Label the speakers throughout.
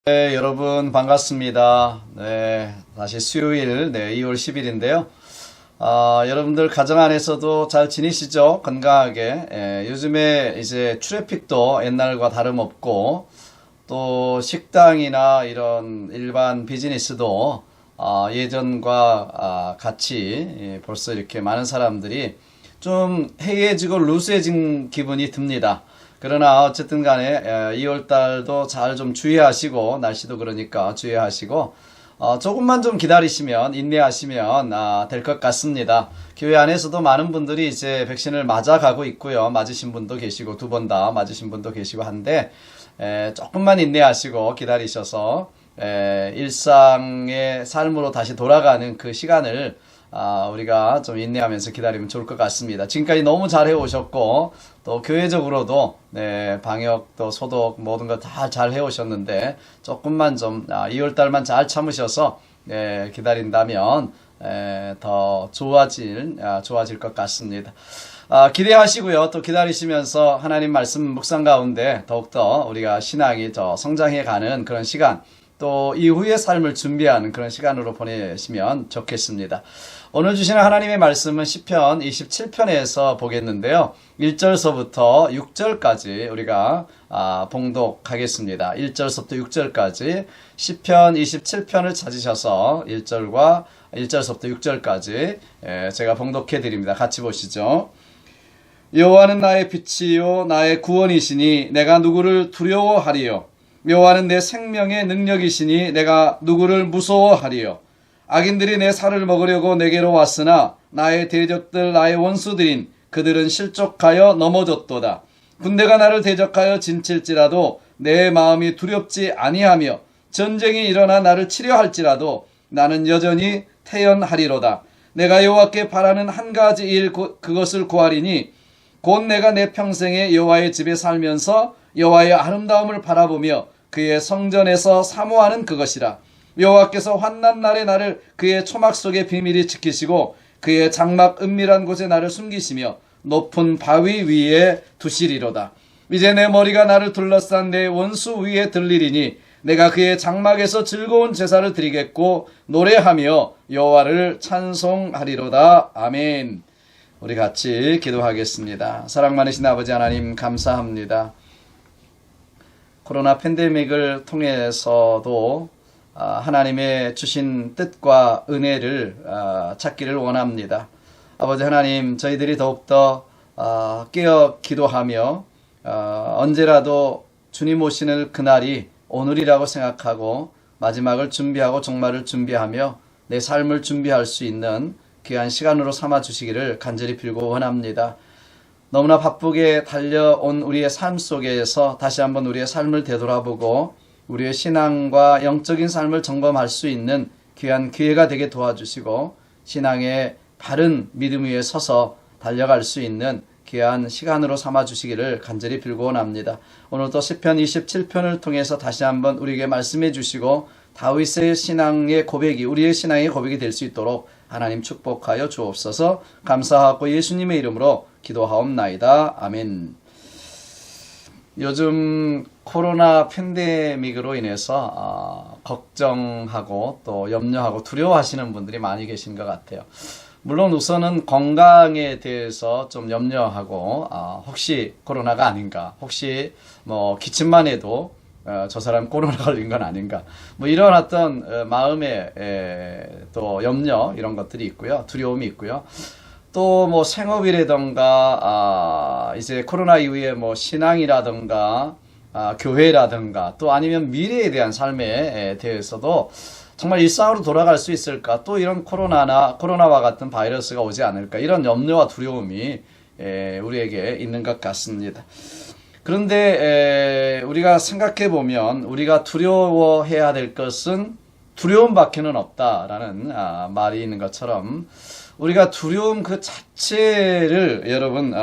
Speaker 1: 네, 여러분 반갑습니다. 네, 다시 수요일, 2월 10일인데요. 여러분들 가정 안에서도 잘 지내시죠? 건강하게. 요즘에 이제 트래픽도 옛날과 다름없고, 또 식당이나 이런 일반 비즈니스도 예전과 같이 벌써 이렇게 많은 사람들이 좀 해이해지고 루스해진 기분이 듭니다. 그러나 어쨌든 간에 2월 달도 잘 좀 주의하시고, 날씨도 그러니까 주의하시고, 조금만 좀 기다리시면, 인내하시면 될 것 같습니다. 교회 안에서도 많은 분들이 이제 백신을 맞아가고 있고요. 맞으신 분도 계시고, 2번 다 맞으신 분도 계시고 한데, 조금만 인내하시고 기다리셔서 일상의 삶으로 다시 돌아가는 그 시간을 우리가 좀 인내하면서 기다리면 좋을 것 같습니다. 지금까지 너무 잘 해오셨고, 또 교회적으로도 방역 또 소독 모든 거 다 잘 해오셨는데, 조금만 좀 2월달만 잘 참으셔서 기다린다면 더 좋아질 것 같습니다. 기대하시고요. 또 기다리시면서 하나님 말씀 묵상 가운데 더욱더 우리가 신앙이 더 성장해가는 그런 시간, 또 이후의 삶을 준비하는 그런 시간으로 보내시면 좋겠습니다. 오늘 주시는 하나님의 말씀은 시편 27편에서 보겠는데요. 1절서부터 6절까지 우리가 봉독하겠습니다. 1절서부터 6절까지 시편 27편을 찾으셔서 1절서부터 6절까지 제가 봉독해 드립니다. 같이 보시죠. 여호와는 나의 빛이요 나의 구원이시니 내가 누구를 두려워하리요. 여호와는 내 생명의 능력이시니 내가 누구를 무서워하리요. 악인들이 내 살을 먹으려고 내게로 왔으나 나의 대적들 나의 원수들인 그들은 실족하여 넘어졌도다. 군대가 나를 대적하여 진칠지라도 내 마음이 두렵지 아니하며 전쟁이 일어나 나를 치려 할지라도 나는 여전히 태연하리로다. 내가 여호와께 바라는 한 가지 일 그것을 구하리니 곧 내가 내 평생에 여호와의 집에 살면서 여호와의 아름다움을 바라보며 그의 성전에서 사모하는 그것이라. 여호와께서 환난 날에 나를 그의 초막 속에 비밀히 지키시고 그의 장막 은밀한 곳에 나를 숨기시며 높은 바위 위에 두시리로다. 이제 내 머리가 나를 둘러싼 내 원수 위에 들리리니 내가 그의 장막에서 즐거운 제사를 드리겠고 노래하며 여호와를 찬송하리로다. 아멘. 우리 같이 기도하겠습니다. 사랑 많으신 아버지 하나님 감사합니다. 코로나 팬데믹을 통해서도 하나님의 주신 뜻과 은혜를 찾기를 원합니다. 아버지 하나님, 저희들이 더욱더 깨어 기도하며 언제라도 주님 오시는 그날이 오늘이라고 생각하고 마지막을 준비하고 종말을 준비하며 내 삶을 준비할 수 있는 귀한 시간으로 삼아 주시기를 간절히 빌고 원합니다. 너무나 바쁘게 달려온 우리의 삶 속에서 다시 한번 우리의 삶을 되돌아보고 우리의 신앙과 영적인 삶을 점검할 수 있는 귀한 기회가 되게 도와주시고 신앙의 바른 믿음 위에 서서 달려갈 수 있는 귀한 시간으로 삼아 주시기를 간절히 빌고 원합니다. 오늘도 시편 27편을 통해서 다시 한번 우리에게 말씀해 주시고 다윗의 신앙의 고백이 우리의 신앙의 고백이 될 수 있도록 하나님 축복하여 주옵소서. 감사하고 예수님의 이름으로 기도하옵나이다. 아멘. 요즘 코로나 팬데믹으로 인해서 걱정하고 또 염려하고 두려워하시는 분들이 많이 계신 것 같아요. 물론 우선은 건강에 대해서 좀 염려하고 혹시 코로나가 아닌가, 혹시 뭐 기침만 해도 저 사람 코로나 걸린 건 아닌가, 뭐 이런 어떤 마음의 또 염려 이런 것들이 있고요, 두려움이 있고요. 또 뭐 생업이라던가 이제 코로나 이후에 뭐 신앙이라던가 교회라던가 또 아니면 미래에 대한 삶에 대해서도 정말 일상으로 돌아갈 수 있을까, 또 이런 코로나와 같은 바이러스가 오지 않을까, 이런 염려와 두려움이 우리에게 있는 것 같습니다. 그런데 우리가 생각해 보면 우리가 두려워해야 될 것은 두려움밖에는 없다라는 말이 있는 것처럼 우리가 두려움 그 자체를 여러분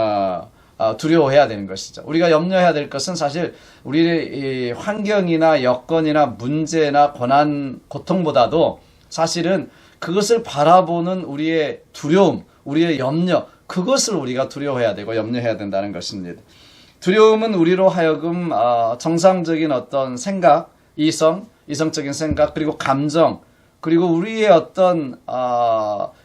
Speaker 1: 두려워해야 되는 것이죠. 우리가 염려해야 될 것은 사실 우리의 환경이나 여건이나 문제나 고난, 고통보다도 사실은 그것을 바라보는 우리의 두려움, 우리의 염려, 그것을 우리가 두려워해야 되고 염려해야 된다는 것입니다. 두려움은 우리로 하여금 정상적인 어떤 생각, 이성, 이성적인 생각, 그리고 감정, 그리고 우리의 어떤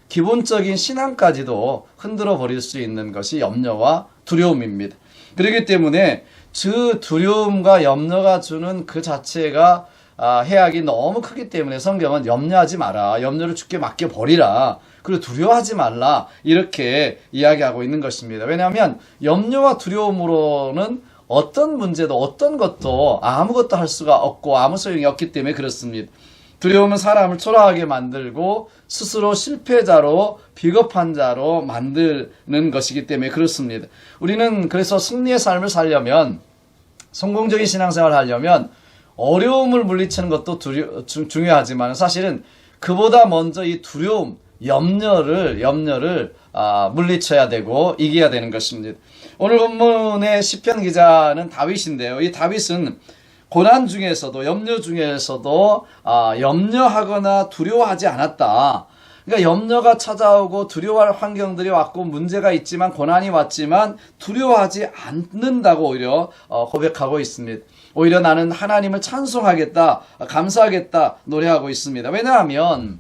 Speaker 1: 기본적인 신앙까지도 흔들어 버릴 수 있는 것이 염려와 두려움입니다. 그렇기 때문에 그 두려움과 염려가 주는 그 자체가 해악이 너무 크기 때문에 성경은 염려하지 마라, 염려를 주께 맡겨버리라, 그리고 두려워하지 말라, 이렇게 이야기하고 있는 것입니다. 왜냐하면 염려와 두려움으로는 어떤 문제도 어떤 것도 아무것도 할 수가 없고 아무 소용이 없기 때문에 그렇습니다. 두려움은 사람을 초라하게 만들고 스스로 실패자로, 비겁한 자로 만드는 것이기 때문에 그렇습니다. 우리는 그래서 승리의 삶을 살려면, 성공적인 신앙생활을 하려면 어려움을 물리치는 것도 중요하지만 사실은 그보다 먼저 이 두려움, 염려를 물리쳐야 되고 이겨야 되는 것입니다. 오늘 본문의 시편 기자는 다윗인데요. 이 다윗은 고난 중에서도, 염려 중에서도 염려하거나 두려워하지 않았다. 그러니까 염려가 찾아오고 두려워할 환경들이 왔고 문제가 있지만, 고난이 왔지만 두려워하지 않는다고 오히려 고백하고 있습니다. 오히려 나는 하나님을 찬송하겠다, 감사하겠다 노래하고 있습니다. 왜냐하면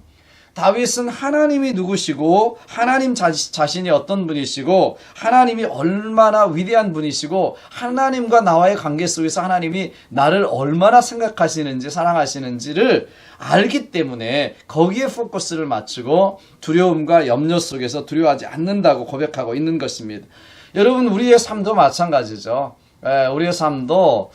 Speaker 1: 다윗은 하나님이 누구시고, 하나님 자신이 어떤 분이시고, 하나님이 얼마나 위대한 분이시고, 하나님과 나와의 관계 속에서 하나님이 나를 얼마나 생각하시는지, 사랑하시는지를 알기 때문에 거기에 포커스를 맞추고 두려움과 염려 속에서 두려워하지 않는다고 고백하고 있는 것입니다. 여러분, 우리의 삶도 마찬가지죠. 우리의 삶도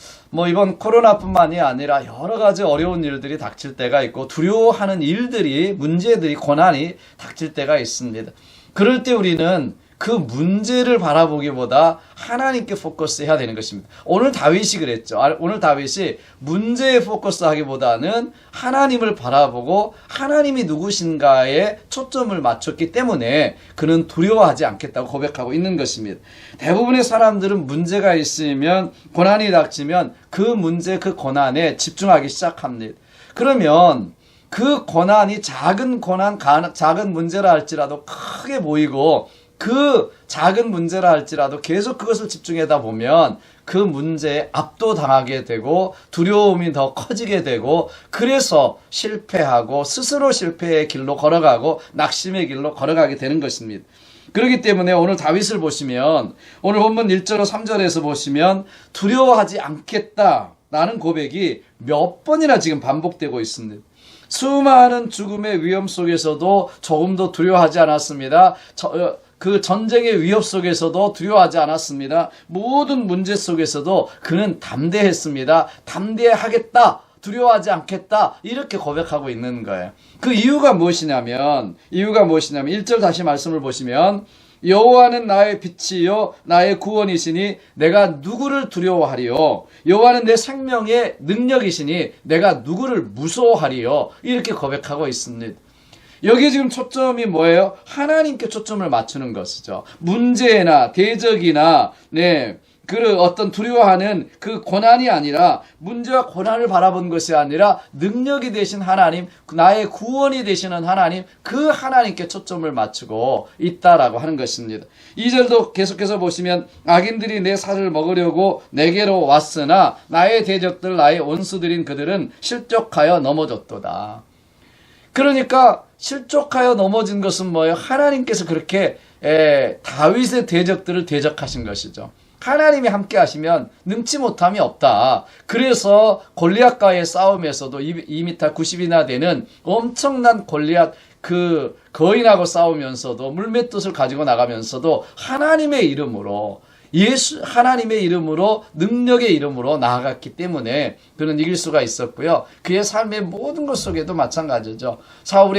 Speaker 1: 이번 코로나뿐만이 아니라 여러 가지 어려운 일들이 닥칠 때가 있고, 두려워하는 일들이, 문제들이, 고난이 닥칠 때가 있습니다. 그럴 때 우리는 그 문제를 바라보기보다 하나님께 포커스해야 되는 것입니다. 오늘 다윗이 그랬죠. 오늘 다윗이 문제에 포커스하기보다는 하나님을 바라보고 하나님이 누구신가에 초점을 맞췄기 때문에 그는 두려워하지 않겠다고 고백하고 있는 것입니다. 대부분의 사람들은 문제가 있으면, 고난이 닥치면 그 문제, 그 고난에 집중하기 시작합니다. 그러면 그 고난이 작은 고난, 작은 문제라 할지라도 크게 보이고, 그 작은 문제라 할지라도 계속 그것을 집중하다 보면 그 문제에 압도당하게 되고 두려움이 더 커지게 되고, 그래서 실패하고 스스로 실패의 길로 걸어가고 낙심의 길로 걸어가게 되는 것입니다. 그렇기 때문에 오늘 다윗을 보시면, 오늘 본문 1절 3절에서 보시면 두려워하지 않겠다라는 고백이 몇 번이나 지금 반복되고 있습니다. 수많은 죽음의 위험 속에서도 조금도 두려워하지 않았습니다. 그 전쟁의 위협 속에서도 두려워하지 않았습니다. 모든 문제 속에서도 그는 담대했습니다. 담대하겠다, 두려워하지 않겠다, 이렇게 고백하고 있는 거예요. 그 이유가 무엇이냐면 1절 다시 말씀을 보시면, 여호와는 나의 빛이요 나의 구원이시니 내가 누구를 두려워하리요, 여호와는 내 생명의 능력이시니 내가 누구를 무서워하리요, 이렇게 고백하고 있습니다. 여기 지금 초점이 뭐예요? 하나님께 초점을 맞추는 것이죠. 문제나 대적이나 그 어떤 두려워하는 그 고난이 아니라, 문제와 고난을 바라본 것이 아니라 능력이 되신 하나님, 나의 구원이 되시는 하나님, 그 하나님께 초점을 맞추고 있다라고 하는 것입니다. 2절도 계속해서 보시면, 악인들이 내 살을 먹으려고 내게로 왔으나 나의 대적들, 나의 원수들인 그들은 실족하여 넘어졌도다. 그러니까 실족하여 넘어진 것은 뭐예요? 하나님께서 그렇게 다윗의 대적들을 대적하신 것이죠. 하나님이 함께 하시면 능치 못함이 없다. 그래서 골리앗과의 싸움에서도 2m 90이나 되는 엄청난 골리앗, 그 거인하고 싸우면서도, 물맷돌을 가지고 나가면서도 하나님의 이름으로, 하나님의 이름으로, 능력의 이름으로 나아갔기 때문에 그는 이길 수가 있었고요. 그의 삶의 모든 것 속에도 마찬가지죠. 사울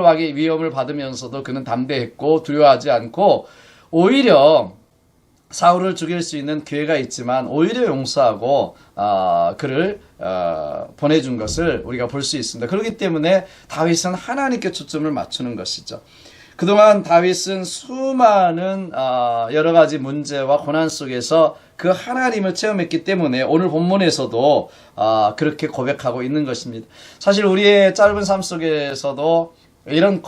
Speaker 1: 왕의 위협을 받으면서도 그는 담대했고 두려워하지 않고, 오히려 사울을 죽일 수 있는 기회가 있지만 오히려 용서하고 그를 보내준 것을 우리가 볼 수 있습니다. 그렇기 때문에 다윗은 하나님께 초점을 맞추는 것이죠. 그동안 다윗은 수많은 여러 가지 문제와 고난 속에서 그 하나님을 체험했기 때문에 오늘 본문에서도 그렇게 고백하고 있는 것입니다. 사실 우리의 짧은 삶 속에서도 이런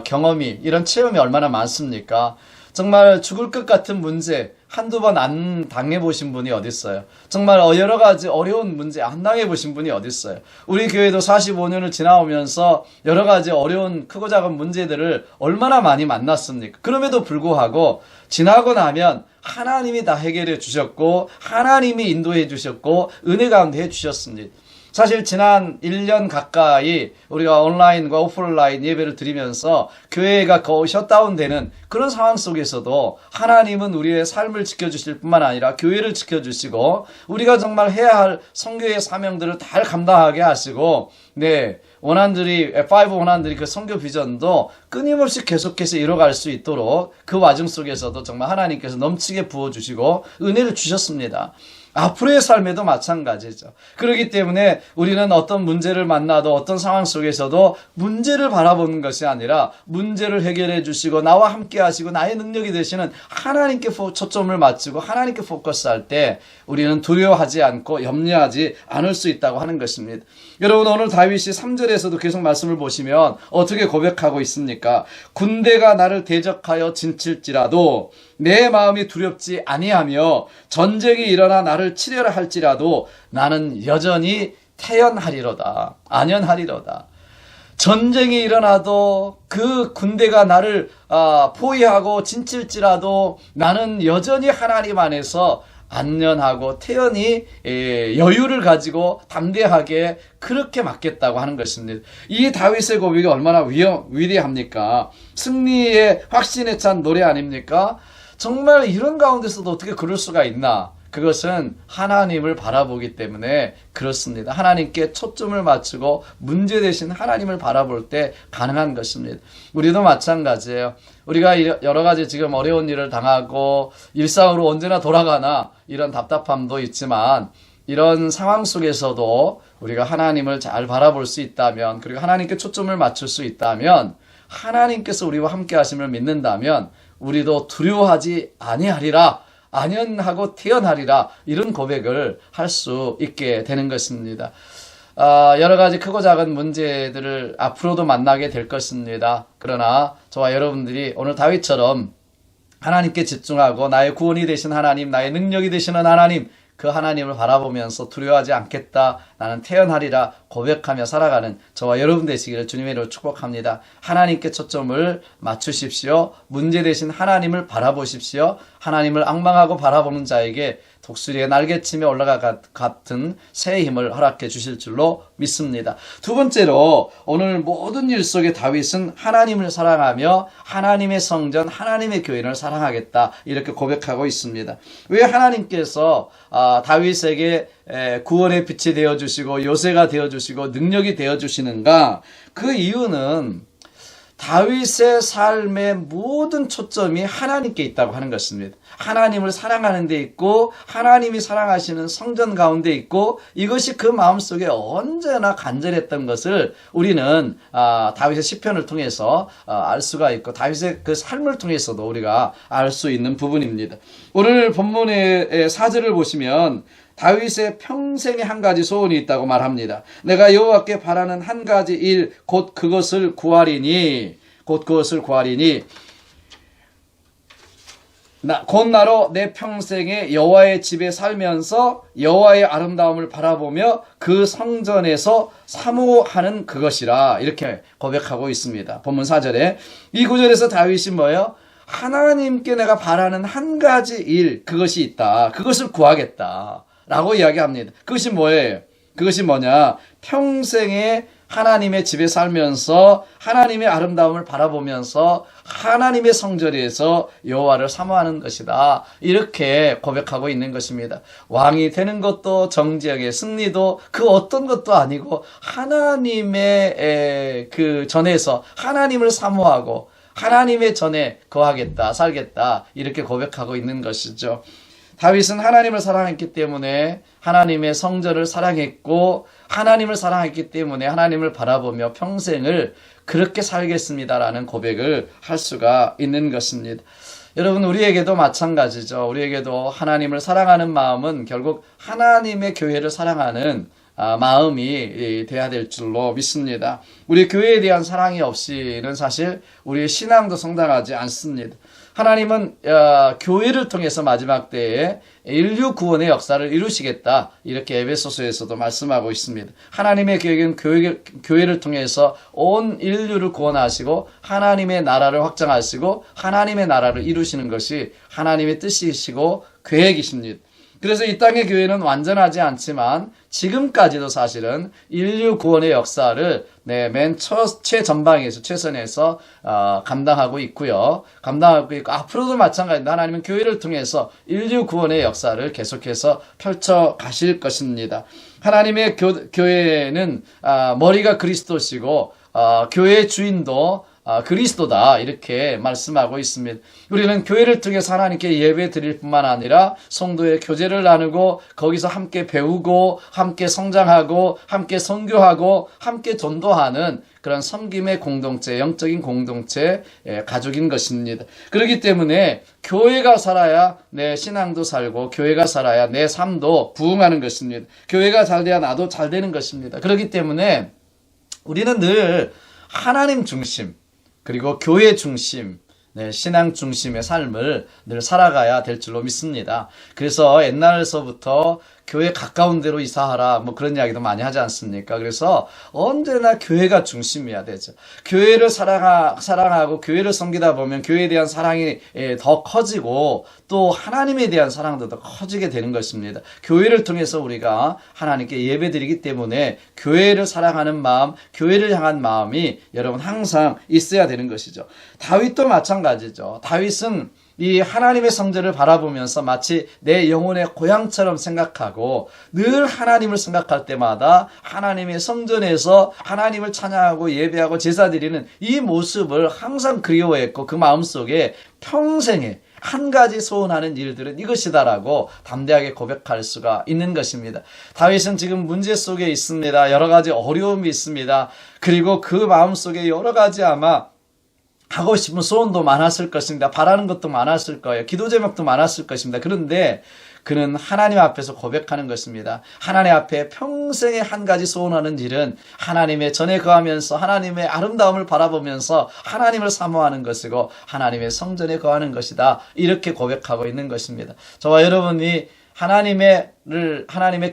Speaker 1: 경험이, 이런 체험이 얼마나 많습니까? 정말 죽을 것 같은 문제 한두 번 안 당해보신 분이 어디 있어요? 정말 여러 가지 어려운 문제 안 당해보신 분이 어디 있어요? 우리 교회도 45년을 지나오면서 여러 가지 어려운 크고 작은 문제들을 얼마나 많이 만났습니까? 그럼에도 불구하고 지나고 나면 하나님이 다 해결해 주셨고 하나님이 인도해 주셨고 은혜 가운데 해 주셨습니다. 사실 지난 1년 가까이 우리가 온라인과 오프라인 예배를 드리면서 교회가 거의 셧다운되는 그런 상황 속에서도 하나님은 우리의 삶을 지켜주실 뿐만 아니라 교회를 지켜주시고 우리가 정말 해야 할 선교의 사명들을 잘 감당하게 하시고 원안들이 F5 원안들이 그 선교 비전도 끊임없이 계속해서 이뤄갈 수 있도록 그 와중 속에서도 정말 하나님께서 넘치게 부어주시고 은혜를 주셨습니다. 앞으로의 삶에도 마찬가지죠. 그렇기 때문에 우리는 어떤 문제를 만나도 어떤 상황 속에서도 문제를 바라보는 것이 아니라 문제를 해결해 주시고 나와 함께 하시고 나의 능력이 되시는 하나님께 초점을 맞추고 하나님께 포커스할 때 우리는 두려워하지 않고 염려하지 않을 수 있다고 하는 것입니다. 여러분 오늘 다윗이 3절에서도 계속 말씀을 보시면 어떻게 고백하고 있습니까? 군대가 나를 대적하여 진칠지라도 내 마음이 두렵지 아니하며 전쟁이 일어나 나를 치려라 할지라도 나는 여전히 태연하리로다. 안연하리로다. 전쟁이 일어나도 그 군대가 나를 포위하고 진칠지라도 나는 여전히 하나님 안에서 안연하고 태연히 여유를 가지고 담대하게 그렇게 맡겠다고 하는 것입니다. 이 다윗의 고백이 얼마나 위대합니까? 승리의 확신에 찬 노래 아닙니까? 정말 이런 가운데서도 어떻게 그럴 수가 있나? 그것은 하나님을 바라보기 때문에 그렇습니다. 하나님께 초점을 맞추고 문제 대신 하나님을 바라볼 때 가능한 것입니다. 우리도 마찬가지예요. 우리가 여러 가지 지금 어려운 일을 당하고 일상으로 언제나 돌아가나 이런 답답함도 있지만 이런 상황 속에서도 우리가 하나님을 잘 바라볼 수 있다면 그리고 하나님께 초점을 맞출 수 있다면 하나님께서 우리와 함께 하심을 믿는다면 우리도 두려워하지 아니하리라. 안연하고 태연하리라 이런 고백을 할 수 있게 되는 것입니다. 여러 가지 크고 작은 문제들을 앞으로도 만나게 될 것입니다. 그러나 저와 여러분들이 오늘 다윗처럼 하나님께 집중하고 나의 구원이 되신 하나님, 나의 능력이 되시는 하나님, 그 하나님을 바라보면서 두려워하지 않겠다. 나는 태연하리라 고백하며 살아가는 저와 여러분 되시기를 주님의 이름으로 축복합니다. 하나님께 초점을 맞추십시오. 문제 되신 하나님을 바라보십시오. 하나님을 앙망하고 바라보는 자에게 독수리의 날개침에 올라가 같은 새 힘을 허락해 주실 줄로 믿습니다. 두 번째로 오늘 모든 일 속에 다윗은 하나님을 사랑하며 하나님의 성전, 하나님의 교회를 사랑하겠다 이렇게 고백하고 있습니다. 왜 하나님께서 다윗에게 구원의 빛이 되어주시고 요새가 되어주시고 능력이 되어주시는가? 그 이유는 다윗의 삶의 모든 초점이 하나님께 있다고 하는 것입니다. 하나님을 사랑하는 데 있고 하나님이 사랑하시는 성전 가운데 있고 이것이 그 마음속에 언제나 간절했던 것을 우리는 다윗의 시편을 통해서 알 수가 있고 다윗의 그 삶을 통해서도 우리가 알 수 있는 부분입니다. 오늘 본문의 4절을 보시면 다윗의 평생에 한 가지 소원이 있다고 말합니다. 내가 여호와께 바라는 한 가지 일 곧 그것을 구하리니 곧 나로 내 평생에 여호와의 집에 살면서 여호와의 아름다움을 바라보며 그 성전에서 사모하는 그것이라 이렇게 고백하고 있습니다. 본문 4절에 이 구절에서 다윗이 뭐예요? 하나님께 내가 바라는 한 가지 일 그것이 있다. 그것을 구하겠다 라고 이야기합니다. 그것이 뭐예요? 그것이 뭐냐? 평생에 하나님의 집에 살면서 하나님의 아름다움을 바라보면서 하나님의 성전에서 여호와를 사모하는 것이다. 이렇게 고백하고 있는 것입니다. 왕이 되는 것도 정지하게 승리도 그 어떤 것도 아니고 하나님의 그 전에서 하나님을 사모하고 하나님의 전에 거하겠다, 살겠다 이렇게 고백하고 있는 것이죠. 다윗은 하나님을 사랑했기 때문에 하나님의 성전을 사랑했고 하나님을 사랑했기 때문에 하나님을 바라보며 평생을 그렇게 살겠습니다라는 고백을 할 수가 있는 것입니다. 여러분 우리에게도 마찬가지죠. 우리에게도 하나님을 사랑하는 마음은 결국 하나님의 교회를 사랑하는 마음이 돼야 될 줄로 믿습니다. 우리 교회에 대한 사랑이 없이는 사실 우리의 신앙도 성장하지 않습니다. 하나님은 교회를 통해서 마지막 때에 인류 구원의 역사를 이루시겠다, 이렇게 에베소서에서도 말씀하고 있습니다. 하나님의 계획은 교회를 통해서 온 인류를 구원하시고 하나님의 나라를 확장하시고 하나님의 나라를 이루시는 것이 하나님의 뜻이시고 계획이십니다. 그래서 이 땅의 교회는 완전하지 않지만 지금까지도 사실은 인류 구원의 역사를 맨 최전방에서, 최선에서 감당하고 있고요. 감당하고 있고, 앞으로도 마찬가지입니다. 하나님은 교회를 통해서 인류 구원의 역사를 계속해서 펼쳐 가실 것입니다. 하나님의 교회는 머리가 그리스도시고 교회의 주인도 그리스도다, 이렇게 말씀하고 있습니다. 우리는 교회를 통해서 하나님께 예배 드릴 뿐만 아니라 성도의 교제를 나누고 거기서 함께 배우고 함께 성장하고 함께 선교하고 함께 전도하는 그런 섬김의 공동체, 영적인 공동체, 가족인 것입니다. 그렇기 때문에 교회가 살아야 내 신앙도 살고 교회가 살아야 내 삶도 부흥하는 것입니다. 교회가 잘 돼야 나도 잘 되는 것입니다. 그렇기 때문에 우리는 늘 하나님 중심, 그리고 교회 중심, 신앙 중심의 삶을 늘 살아가야 될 줄로 믿습니다. 그래서 옛날서부터 교회 가까운 데로 이사하라, 그런 이야기도 많이 하지 않습니까? 그래서 언제나 교회가 중심이어야 되죠. 교회를 사랑하고 교회를 섬기다 보면 교회에 대한 사랑이 더 커지고 또 하나님에 대한 사랑도 더 커지게 되는 것입니다. 교회를 통해서 우리가 하나님께 예배드리기 때문에 교회를 사랑하는 마음, 교회를 향한 마음이 여러분 항상 있어야 되는 것이죠. 다윗도 마찬가지죠. 다윗은 이 하나님의 성전을 바라보면서 마치 내 영혼의 고향처럼 생각하고 늘 하나님을 생각할 때마다 하나님의 성전에서 하나님을 찬양하고 예배하고 제사드리는 이 모습을 항상 그리워했고 그 마음속에 평생에 한 가지 소원하는 일들은 이것이다라고 담대하게 고백할 수가 있는 것입니다. 다윗은 지금 문제 속에 있습니다. 여러 가지 어려움이 있습니다. 그리고 그 마음속에 여러 가지 아마 하고 싶은 소원도 많았을 것입니다. 바라는 것도 많았을 거예요. 기도 제목도 많았을 것입니다. 그런데 그는 하나님 앞에서 고백하는 것입니다. 하나님 앞에 평생에 한 가지 소원하는 일은 하나님의 전에 거하면서 하나님의 아름다움을 바라보면서 하나님을 사모하는 것이고 하나님의 성전에 거하는 것이다, 이렇게 고백하고 있는 것입니다. 저와 여러분이 하나님의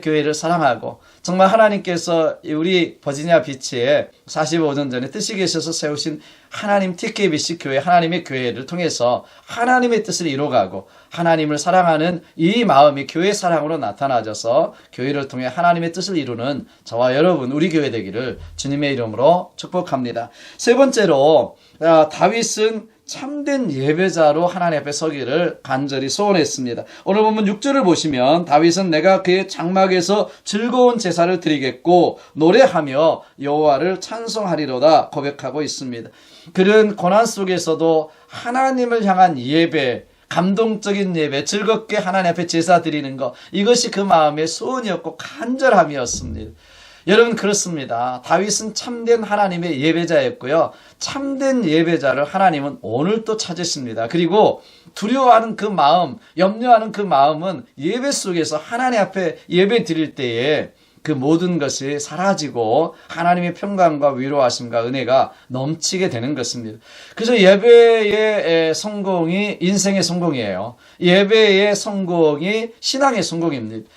Speaker 1: 교회를 사랑하고 정말 하나님께서 우리 버지니아 비치에 45년 전에 뜻이 계셔서 세우신 하나님 TKBC 교회, 하나님의 교회를 통해서 하나님의 뜻을 이루어가고 하나님을 사랑하는 이 마음이 교회 사랑으로 나타나져서 교회를 통해 하나님의 뜻을 이루는 저와 여러분, 우리 교회 되기를 주님의 이름으로 축복합니다. 세 번째로, 다윗은 참된 예배자로 하나님 앞에 서기를 간절히 소원했습니다. 오늘 본문 6절을 보시면 다윗은 내가 그의 장막에서 즐거운 제사를 드리겠고 노래하며 여호와를 찬송하리로다 고백하고 있습니다. 그는 고난 속에서도 하나님을 향한 예배, 감동적인 예배, 즐겁게 하나님 앞에 제사 드리는 것, 이것이 그 마음의 소원이었고 간절함이었습니다. 여러분, 그렇습니다. 다윗은 참된 하나님의 예배자였고요. 참된 예배자를 하나님은 오늘도 찾으십니다. 그리고 두려워하는 그 마음, 염려하는 그 마음은 예배 속에서 하나님 앞에 예배 드릴 때에 그 모든 것이 사라지고 하나님의 평강과 위로하심과 은혜가 넘치게 되는 것입니다. 그래서 예배의 성공이 인생의 성공이에요. 예배의 성공이 신앙의 성공입니다.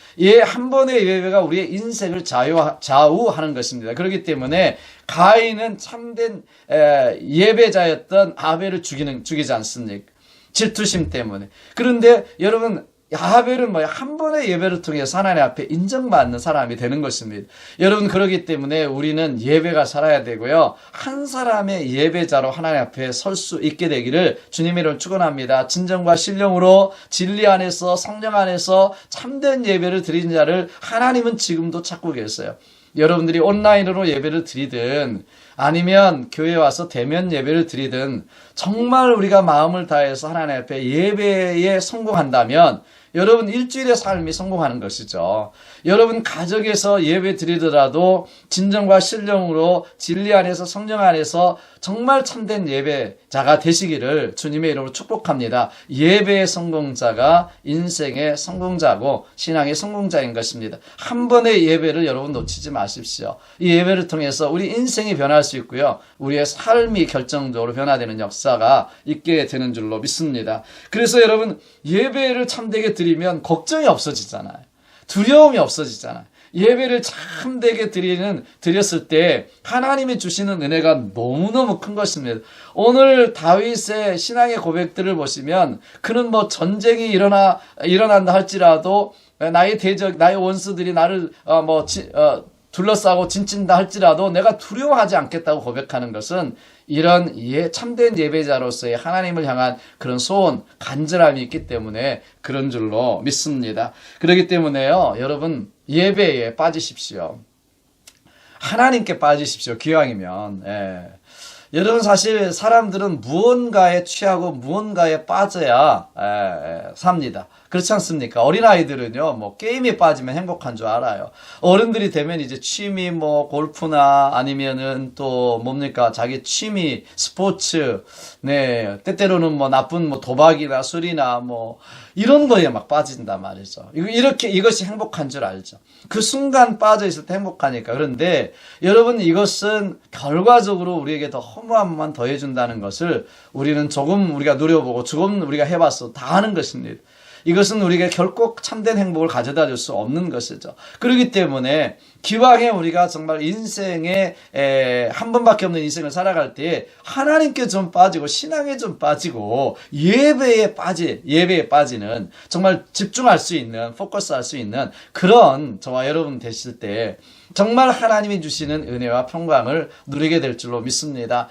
Speaker 1: 한 번의 예배가 우리의 인생을 좌우하는 것입니다. 그렇기 때문에 가인은 참된 예배자였던 아벨을 죽이지 않습니까? 질투심 때문에. 그런데 여러분, 아벨은 한 번의 예배를 통해서 하나님 앞에 인정받는 사람이 되는 것입니다. 여러분, 그렇기 때문에 우리는 예배가 살아야 되고요. 한 사람의 예배자로 하나님 앞에 설 수 있게 되기를 주님의 이름으로 축원합니다. 진정과 신령으로 진리 안에서 성령 안에서 참된 예배를 드리는 자를 하나님은 지금도 찾고 계세요. 여러분들이 온라인으로 예배를 드리든 아니면 교회에 와서 대면 예배를 드리든 정말 우리가 마음을 다해서 하나님 앞에 예배에 성공한다면 여러분 일주일의 삶이 성공하는 것이죠. 여러분 가정에서 예배 드리더라도 진정과 신령으로 진리 안에서 성령 안에서 정말 참된 예배자가 되시기를 주님의 이름으로 축복합니다. 예배의 성공자가 인생의 성공자고 신앙의 성공자인 것입니다. 한 번의 예배를 여러분 놓치지 마십시오. 이 예배를 통해서 우리 인생이 변할 수 있고요. 우리의 삶이 결정적으로 변화되는 역사가 있게 되는 줄로 믿습니다. 그래서 여러분 예배를 참되게 드리면 걱정이 없어지잖아요. 두려움이 없어지잖아요. 예배를 참되게 드렸을 때 하나님이 주시는 은혜가 너무너무 큰 것입니다. 오늘 다윗의 신앙의 고백들을 보시면 그는 뭐 전쟁이 일어난다 할지라도 나의 원수들이 나를 둘러싸고 진친다 할지라도 내가 두려워하지 않겠다고 고백하는 것은 이런 참된 예배자로서의 하나님을 향한 그런 소원, 간절함이 있기 때문에 그런 줄로 믿습니다. 그렇기 때문에요, 여러분 예배에 빠지십시오. 하나님께 빠지십시오. 기왕이면. 여러분 사실 사람들은 무언가에 취하고 무언가에 빠져야 삽니다. 그렇지 않습니까? 어린아이들은요, 뭐, 게임에 빠지면 행복한 줄 알아요. 어른들이 되면 이제 취미, 뭐, 골프나 아니면은 또 뭡니까? 자기 취미, 스포츠, 네, 때때로는 뭐, 나쁜 뭐, 도박이나 술이나 뭐, 이런 거에 막 빠진단 말이죠. 이것이 행복한 줄 알죠. 그 순간 빠져있을 때 행복하니까. 그런데 여러분 이것은 결과적으로 우리에게 더 허무함만 더해준다는 것을 우리는 조금 우리가 누려보고 조금 우리가 해봤어. 다 아는 것입니다. 이것은 우리가 결코 참된 행복을 가져다 줄 수 없는 것이죠. 그렇기 때문에 기왕에 우리가 정말 인생에 한 번밖에 없는 인생을 살아갈 때 하나님께 좀 빠지고 신앙에 좀 빠지고 예배에 빠지는 정말 집중할 수 있는 포커스할 수 있는 그런 저와 여러분 되실 때 정말 하나님이 주시는 은혜와 평강을 누리게 될 줄로 믿습니다.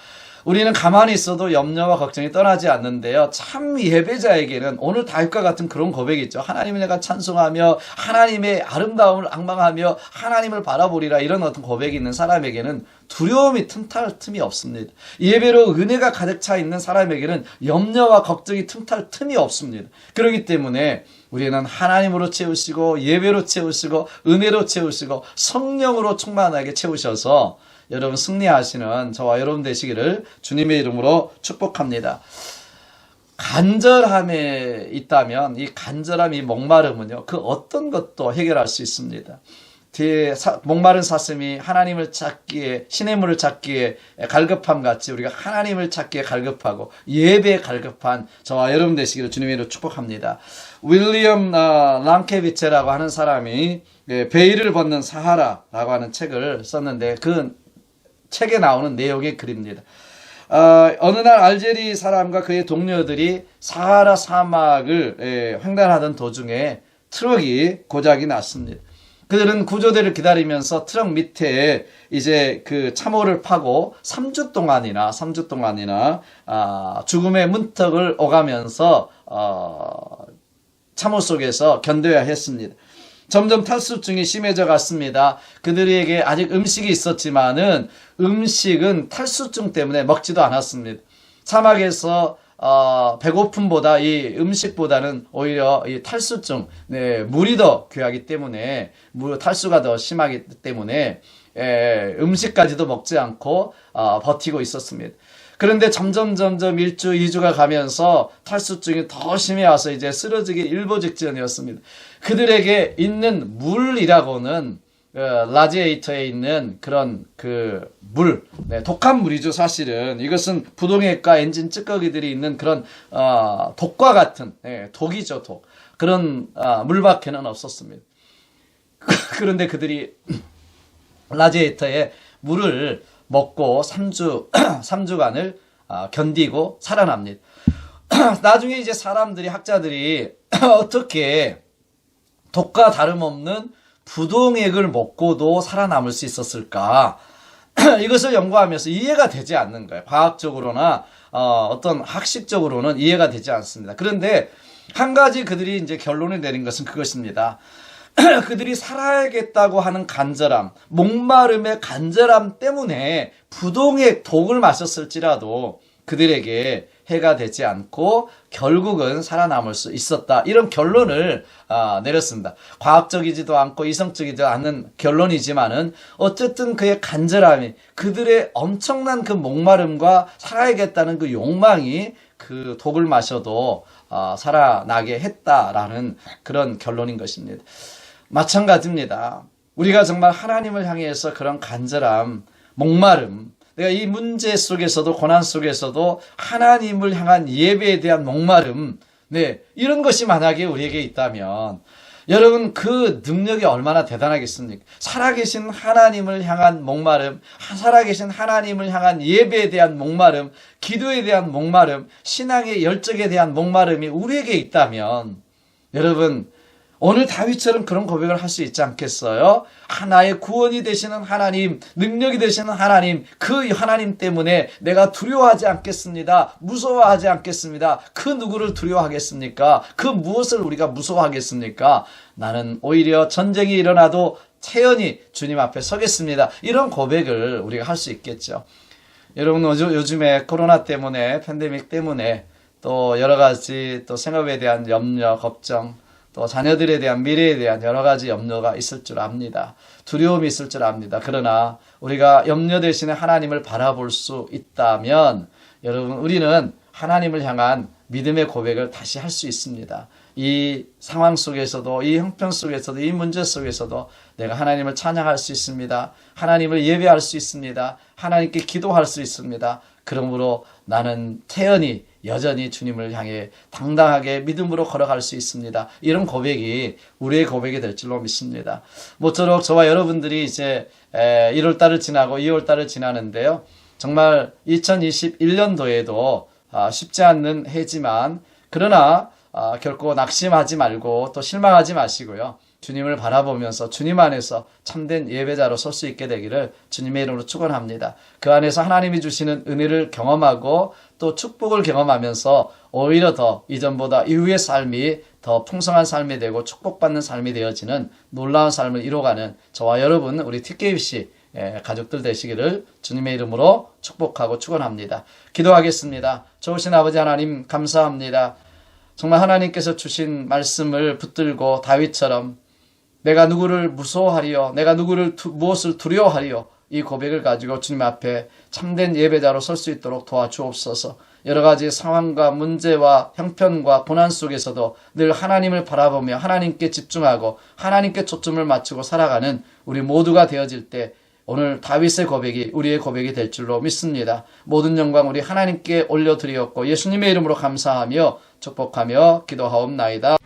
Speaker 1: 우리는 가만히 있어도 염려와 걱정이 떠나지 않는데요. 참 예배자에게는 오늘 다윗과 같은 그런 고백이 있죠. 하나님을 내가 찬송하며 하나님의 아름다움을 앙망하며 하나님을 바라보리라 이런 어떤 고백이 있는 사람에게는 두려움이 틈탈 틈이 없습니다. 예배로 은혜가 가득 차 있는 사람에게는 염려와 걱정이 틈탈 틈이 없습니다. 그렇기 때문에 우리는 하나님으로 채우시고 예배로 채우시고 은혜로 채우시고 성령으로 충만하게 채우셔서 여러분 승리하시는 저와 여러분 되시기를 주님의 이름으로 축복합니다. 간절함에 있다면 이 간절함, 이 목마름은요, 그 어떤 것도 해결할 수 있습니다. 목마른 사슴이 하나님을 찾기에, 신의 물을 찾기에 갈급함 같이 우리가 하나님을 찾기에 갈급하고 예배에 갈급한 저와 여러분 되시기를 주님의 이름으로 축복합니다. 윌리엄 랑케비체라고 하는 사람이 베일을 벗는 사하라라고 하는 책을 썼는데 그 책에 나오는 내용의 글입니다. 어느 날 알제리 사람과 그의 동료들이 사하라 사막을 횡단하던 도중에 트럭이 고장이 났습니다. 그들은 구조대를 기다리면서 트럭 밑에 이제 그 참호를 파고 3주 동안이나 죽음의 문턱을 오가면서 참호 속에서 견뎌야 했습니다. 점점 탈수증이 심해져 갔습니다. 그들에게 아직 음식이 있었지만은 음식은 탈수증 때문에 먹지도 않았습니다. 사막에서 배고픔보다 이 음식보다는 오히려 이 탈수증, 물이 더 귀하기 때문에 탈수가 더 심하기 때문에 음식까지도 먹지 않고 버티고 있었습니다. 그런데 점점 1주, 2주가 가면서 탈수증이 더 심해와서 이제 쓰러지기 일보 직전이었습니다. 그들에게 있는 물이라고는 라지에이터에 있는 그런 그 물, 독한 물이죠. 사실은 이것은 부동액과 엔진 찌꺼기들이 있는 그런 독과 같은 독이죠. 독. 그런 물밖에는 없었습니다. 그런데 그들이 라지에이터에 물을 먹고 3주간을 견디고 살아납니다. 나중에 이제 사람들이, 학자들이 어떻게 독과 다름없는 부동액을 먹고도 살아남을 수 있었을까? 이것을 연구하면서 이해가 되지 않는 거예요. 과학적으로나 어떤 학식적으로는 이해가 되지 않습니다. 그런데 한 가지 그들이 이제 결론을 내린 것은 그것입니다. 그들이 살아야겠다고 하는 간절함, 목마름의 간절함 때문에 부동의 독을 마셨을지라도 그들에게 해가 되지 않고 결국은 살아남을 수 있었다. 이런 결론을 내렸습니다. 과학적이지도 않고 이성적이지도 않은 결론이지만은 어쨌든 그의 간절함이, 그들의 엄청난 그 목마름과 살아야겠다는 그 욕망이 그 독을 마셔도 살아나게 했다라는 그런 결론인 것입니다. 마찬가지입니다. 우리가 정말 하나님을 향해서 그런 간절함, 목마름, 내가 이 문제 속에서도 고난 속에서도 하나님을 향한 예배에 대한 목마름, 이런 것이 만약에 우리에게 있다면 여러분 그 능력이 얼마나 대단하겠습니까? 살아계신 하나님을 향한 목마름, 살아계신 하나님을 향한 예배에 대한 목마름, 기도에 대한 목마름, 신앙의 열정에 대한 목마름이 우리에게 있다면 여러분 오늘 다윗처럼 그런 고백을 할 수 있지 않겠어요? 나의 구원이 되시는 하나님, 능력이 되시는 하나님, 그 하나님 때문에 내가 두려워하지 않겠습니다. 무서워하지 않겠습니다. 그 누구를 두려워하겠습니까? 그 무엇을 우리가 무서워하겠습니까? 나는 오히려 전쟁이 일어나도 태연히 주님 앞에 서겠습니다. 이런 고백을 우리가 할 수 있겠죠. 여러분 요즘에 코로나 때문에, 팬데믹 때문에 또 여러 가지 또 생업에 대한 염려, 걱정, 또 자녀들에 대한 미래에 대한 여러 가지 염려가 있을 줄 압니다. 두려움이 있을 줄 압니다. 그러나 우리가 염려 대신에 하나님을 바라볼 수 있다면 여러분 우리는 하나님을 향한 믿음의 고백을 다시 할 수 있습니다. 이 상황 속에서도, 이 형편 속에서도, 이 문제 속에서도 내가 하나님을 찬양할 수 있습니다. 하나님을 예배할 수 있습니다. 하나님께 기도할 수 있습니다. 그러므로 나는 태연히 여전히 주님을 향해 당당하게 믿음으로 걸어갈 수 있습니다. 이런 고백이 우리의 고백이 될 줄로 믿습니다. 모쪼록 저와 여러분들이 이제 1월달을 지나고 2월달을 지나는데요. 정말 2021년도에도 쉽지 않는 해지만 그러나 결코 낙심하지 말고 또 실망하지 마시고요. 주님을 바라보면서 주님 안에서 참된 예배자로 설 수 있게 되기를 주님의 이름으로 축원합니다. 그 안에서 하나님이 주시는 은혜를 경험하고 또 축복을 경험하면서 오히려 더 이전보다 이후의 삶이 더 풍성한 삶이 되고 축복받는 삶이 되어지는 놀라운 삶을 이뤄가는 저와 여러분 우리 TKBC 가족들 되시기를 주님의 이름으로 축복하고 축원합니다. 기도하겠습니다. 좋으신 아버지 하나님 감사합니다. 정말 하나님께서 주신 말씀을 붙들고 다윗처럼 내가 누구를 무서워하리요, 내가 누구를 무엇을 두려워하리요, 이 고백을 가지고 주님 앞에 참된 예배자로 설 수 있도록 도와주옵소서. 여러 가지 상황과 문제와 형편과 고난 속에서도 늘 하나님을 바라보며 하나님께 집중하고 하나님께 초점을 맞추고 살아가는 우리 모두가 되어질 때 오늘 다윗의 고백이 우리의 고백이 될 줄로 믿습니다. 모든 영광 우리 하나님께 올려드리었고 예수님의 이름으로 감사하며 축복하며 기도하옵나이다.